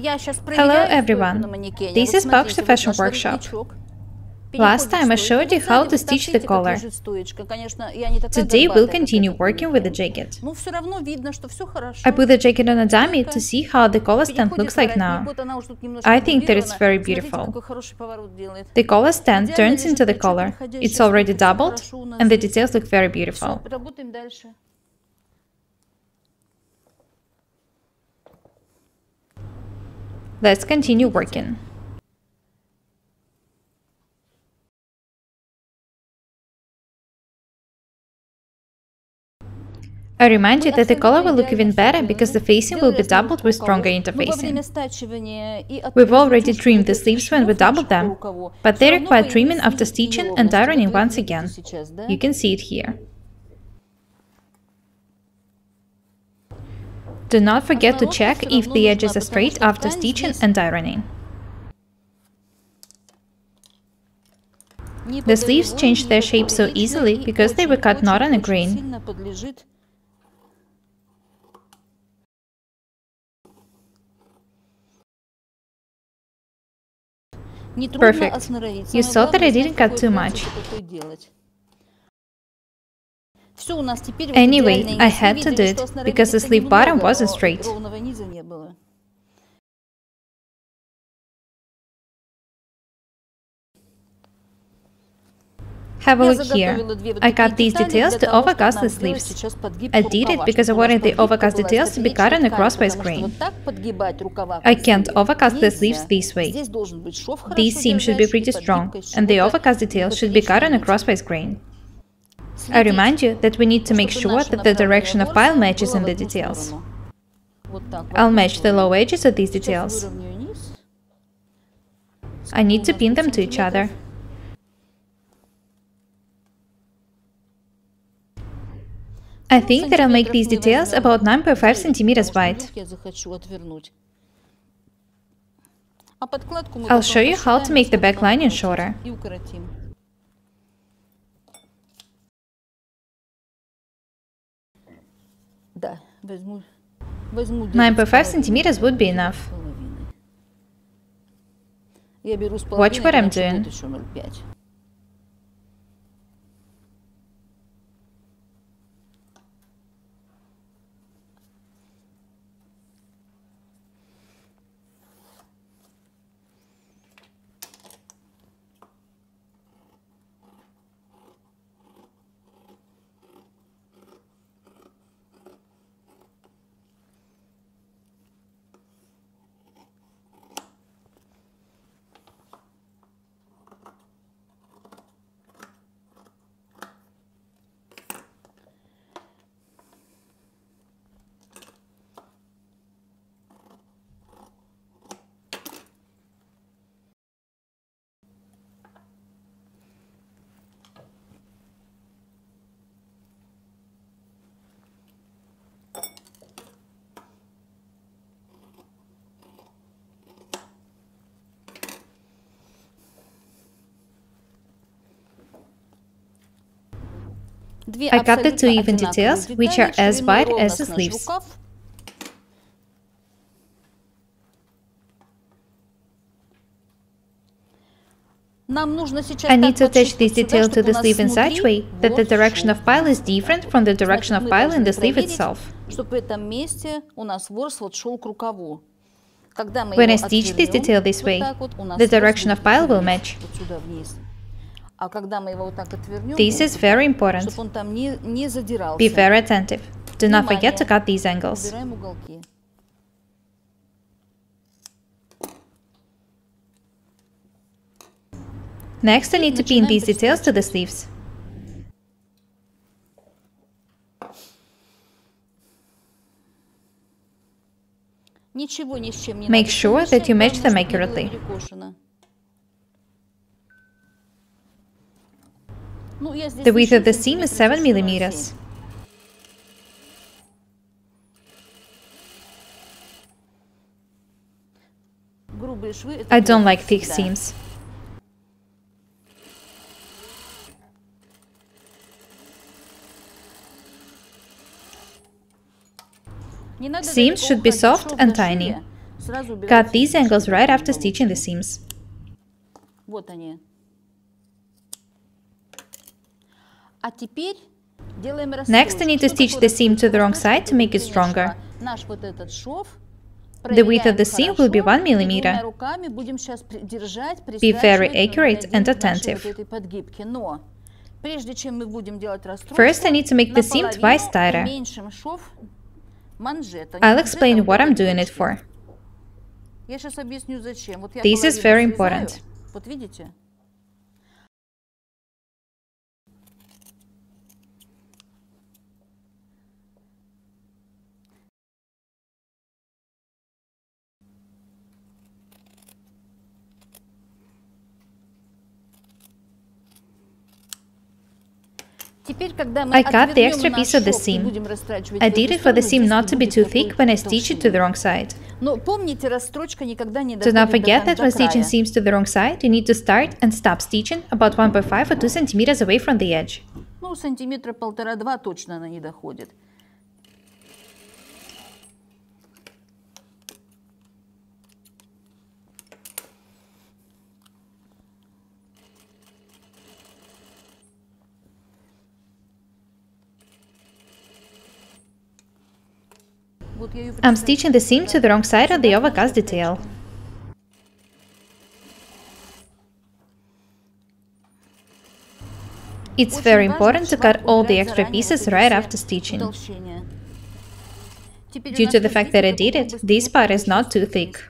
Hello everyone, this is Box to Fashion Workshop. Last time I showed you how to stitch the collar. Today we'll continue working with the jacket. I put the jacket on a dummy to see how the collar stand looks like now. I think that it's very beautiful. The collar stand turns into the collar. It's already doubled and the details look very beautiful. Let's continue working. I remind you that the collar will look even better because the facing will be doubled with stronger interfacing. We've already trimmed the sleeves when we doubled them, but they require trimming after stitching and ironing once again. You can see it here. Do not forget to check if the edges are straight after stitching and ironing. The sleeves changed their shape so easily because they were cut not on a grain. Perfect. You saw that I didn't cut too much. Anyway, I had to do it, because the sleeve bottom wasn't straight. Have a look here. I cut these details to overcast the sleeves. I did it because I wanted the overcast details to be cut on a crosswise grain. I can't overcast the sleeves this way. These seams should be pretty strong, and the overcast details should be cut on a crosswise grain. I remind you that we need to make sure that the direction of pile matches in the details. I'll match the low edges of these details. I need to pin them to each other. I think that I'll make these details about 9.5 centimeters wide. I'll show you how to make the back lining shorter. 9.5 centimeters would be enough. Watch what I'm doing. I cut the two even details, which are as wide as the sleeves. I need to attach this detail to the sleeve in such a way that the direction of pile is different from the direction of pile in the sleeve itself. When I stitch this detail this way, the direction of pile will match. This is very important. Be very attentive. Do not forget to cut these angles. Next, I need to pin these details to the sleeves. Make sure that you match them accurately. The width of the seam is 7 millimeters. I don't like thick seams. Seams should be soft and tiny. Cut these angles right after stitching the seams. Next, I need to stitch the seam to the wrong side to make it stronger. The width of the seam will be 1 millimeter. Be very accurate and attentive. First, I need to make the seam twice tighter. I'll explain what I'm doing it for. This is very important. I cut the extra piece of the seam. I did it for the seam not to be too thick when I stitch it to the wrong side. Do not forget that when stitching seams to the wrong side, you need to start and stop stitching about 1.5 or 2 centimeters away from the edge. Сантиметра 1,5-2 точно она не доходит. I'm stitching the seam to the wrong side of the overcast detail. It's very important to cut all the extra pieces right after stitching. Due to the fact that I did it, this part is not too thick.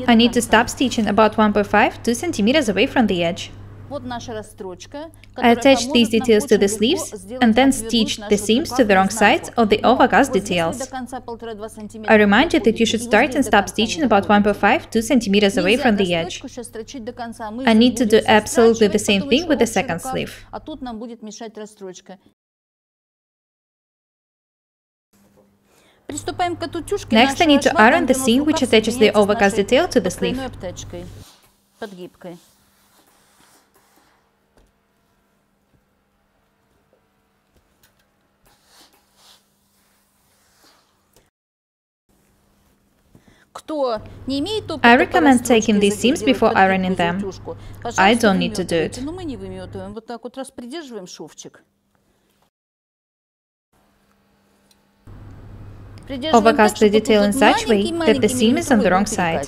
I need to stop stitching about 1.5-2 centimeters away from the edge. I attached these details to the sleeves and then stitched the seams to the wrong sides of the overcast details. I remind you that you should start and stop stitching about 1.5-2 centimeters away from the edge. I need to do absolutely the same thing with the second sleeve. Next, I need to iron the seam which attaches the overcast detail to the sleeve. I recommend taking these seams before ironing them. I don't need to do it. Overcast the detail in such way that the seam is on the wrong side.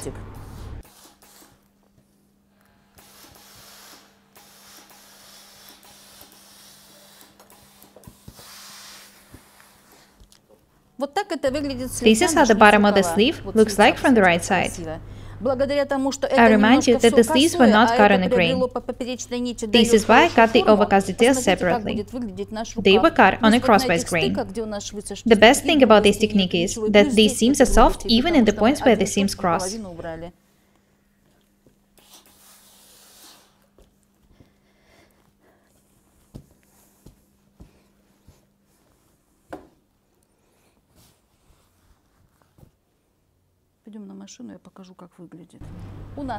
This is how the bottom of the sleeve looks like from the right side. I remind you that the sleeves were not cut on a grain. This is why I cut the overcast details separately. They were cut on a crosswise grain. The best thing about this technique is that these seams are soft even in the points where the seams cross.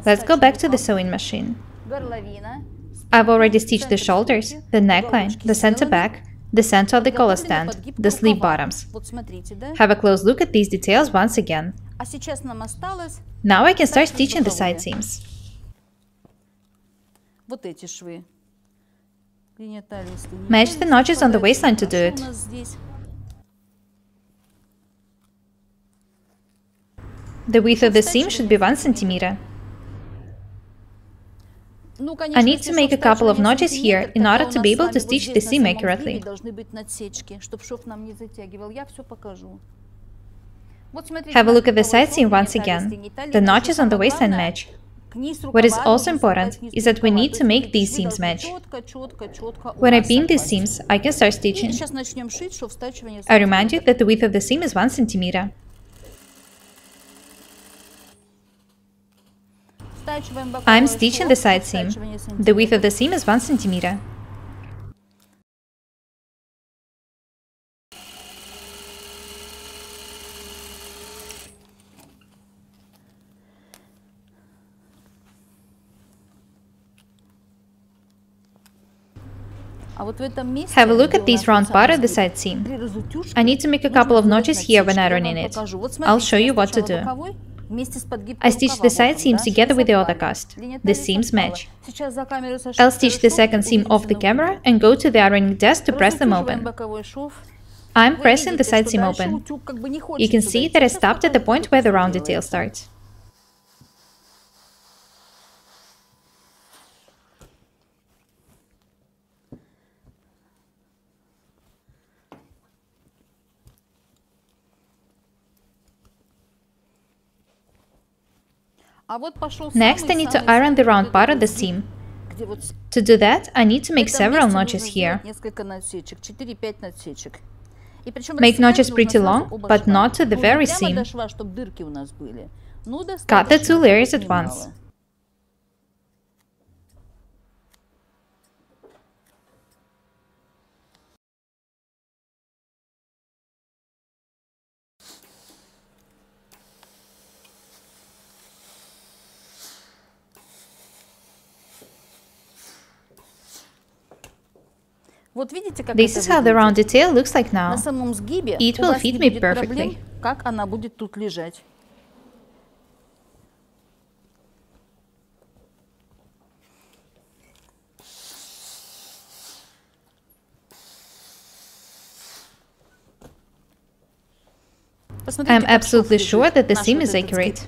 Let's go back to the sewing machine. I've already stitched the shoulders, the neckline, the center back, the center of the collar stand, the sleeve bottoms. Have a close look at these details once again. Now I can start stitching the side seams. Match the notches on the waistline to do it. The width of the seam should be 1 centimeter. I need to make a couple of notches here in order to be able to stitch the seam accurately. Have a look at the side seam once again. The notches on the waistline match. What is also important is that we need to make these seams match. When I pin these seams, I can start stitching. I remind you that the width of the seam is 1 centimeter. I'm stitching the side seam. The width of the seam is 1 centimeter. Have a look at this round part at the side seam. I need to make a couple of notches here when ironing it. I'll show you what to do. I stitch the side seams together with the other cast. The seams match. I'll stitch the second seam off the camera and go to the ironing desk to press them open. I'm pressing the side seam open. You can see that I stopped at the point where the round detail starts. Next, I need to iron the round part of the seam. To do that, I need to make several notches here. Make notches pretty long, but not to the very seam. Cut the two layers at once. This is how the round detail looks like now. It will fit me perfectly. I'm absolutely sure that the seam is accurate.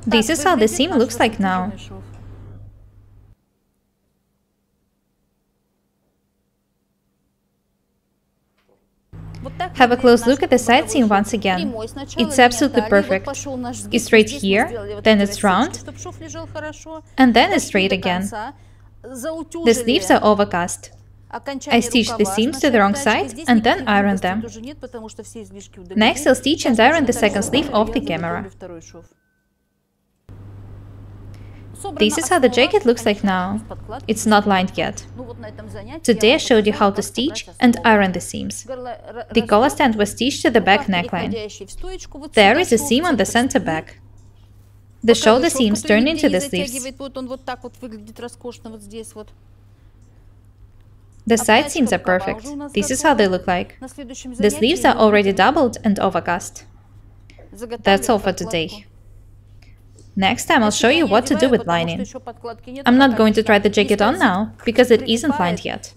This is how the seam looks like now. Have a close look at the side seam once again. It's absolutely perfect. It's straight here, then it's round, and then it's straight again. The sleeves are overcast. I stitch the seams to the wrong side and then iron them. Next, I'll stitch and iron the second sleeve off the camera. This is how the jacket looks like now. It's not lined yet. Today I showed you how to stitch and iron the seams. The collar stand was stitched to the back neckline. There is a seam on the center back. The shoulder seams turn into the sleeves. The side seams are perfect. This is how they look like. The sleeves are already doubled and overcast. That's all for today. Next time I'll show you what to do with lining. I'm not going to try the jacket on now, because it isn't lined yet.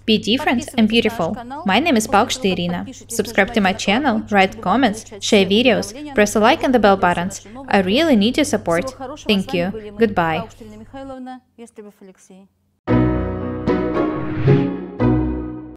Be different and beautiful. My name is Paukšte Irina. Subscribe to my channel, write comments, share videos, press a like and the bell buttons. I really need your support. Thank you. Goodbye.